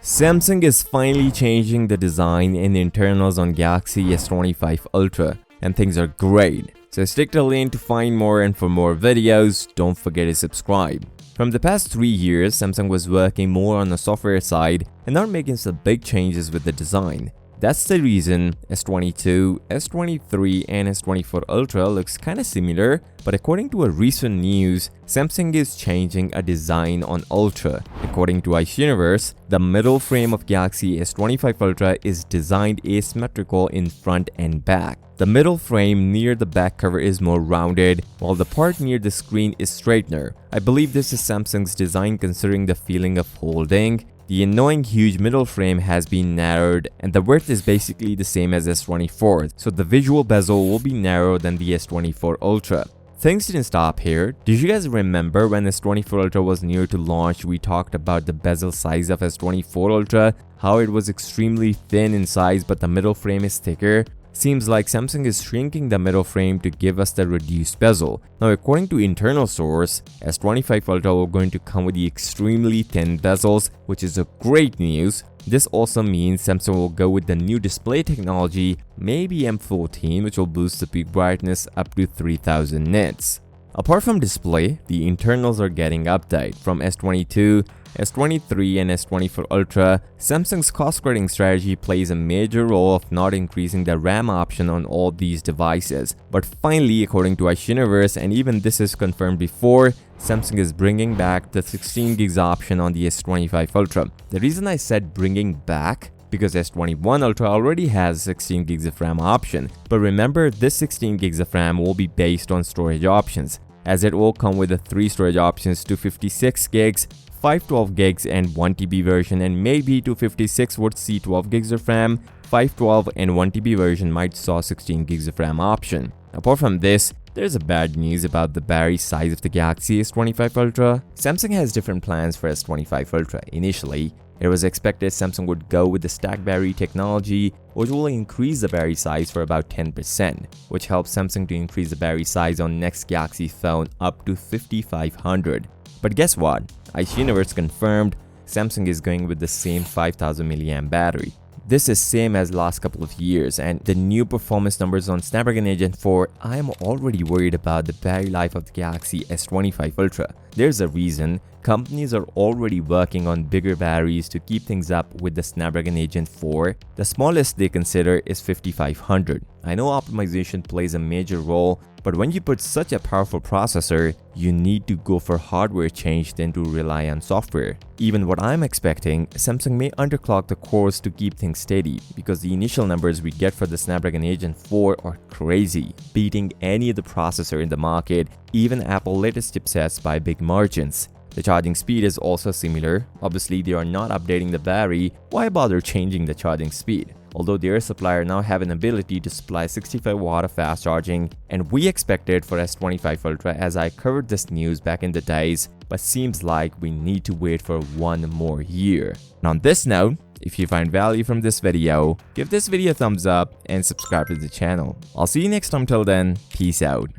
Samsung is finally changing the design and internals on Galaxy S25 Ultra, and things are great. So stick to the link to find more, and for more videos, don't forget to subscribe. From the past 3 years, Samsung was working more on the software side and not making some big changes with the design. That's the reason S22, S23 and S24 Ultra looks kinda similar, but according to a recent news, Samsung is changing a design on Ultra. According to Ice Universe, the middle frame of Galaxy S25 Ultra is designed asymmetrical in front and back. The middle frame near the back cover is more rounded, while the part near the screen is straightener. I believe this is Samsung's design considering the feeling of holding. The annoying huge middle frame has been narrowed, and the width is basically the same as S24, so the visual bezel will be narrower than the S24 Ultra. Things didn't stop here. Do you guys remember when S24 Ultra was near to launch, we talked about the bezel size of S24 Ultra, how it was extremely thin in size but the middle frame is thicker? Seems like Samsung is shrinking the middle frame to give us the reduced bezel. Now according to internal source, S25 Ultra will going to come with the extremely thin bezels, which is a great news. This also means Samsung will go with the new display technology, maybe M14, which will boost the peak brightness up to 3000 nits. Apart from display, the internals are getting updated from S22, S23 and S24 Ultra. Samsung's cost-cutting strategy plays a major role of not increasing the RAM option on all these devices. But finally, according to Ice Universe, and even this is confirmed before, Samsung is bringing back the 16 gigs option on the S25 Ultra. The reason I said bringing back, because S21 Ultra already has 16 gigs of RAM option. But remember, this 16 gigs of RAM will be based on storage options, as it will come with the 3 storage options: 256 gigs, 512 gigs and 1TB version, and maybe 256 would see 12 gigs of RAM, 512 and 1TB version might saw 16 gigs of RAM option. Apart from this, there's a bad news about the battery size of the Galaxy S25 Ultra. Samsung has different plans for S25 Ultra. Initially, it was expected Samsung would go with the stacked battery technology, which will increase the battery size for about 10%, which helps Samsung to increase the battery size on next Galaxy phone up to 5500. But guess what? Ice Universe confirmed Samsung is going with the same 5000 mAh battery. This is same as last couple of years, and the new performance numbers on Snapdragon 8 Gen 4, I am already worried about the battery life of the Galaxy S25 Ultra. There's a reason. Companies are already working on bigger batteries to keep things up with the Snapdragon 8 Gen 4. The smallest they consider is 5500. I know optimization plays a major role, but when you put such a powerful processor, you need to go for hardware change than to rely on software. Even what I'm expecting, Samsung may underclock the cores to keep things steady, because the initial numbers we get for the Snapdragon 8 Gen 4 are crazy, beating any of the processor in the market, even Apple's latest chipsets by big margins. The charging speed is also similar. Obviously, they are not updating the battery. Why bother changing the charging speed? Although their supplier now have an ability to supply 65 watt of fast charging, and we expected for S25 Ultra, as I covered this news back in the days, but seems like we need to wait for 1 more year. And on this note, if you find value from this video, give this video a thumbs up and subscribe to the channel. I'll see you next time. Till then, peace out.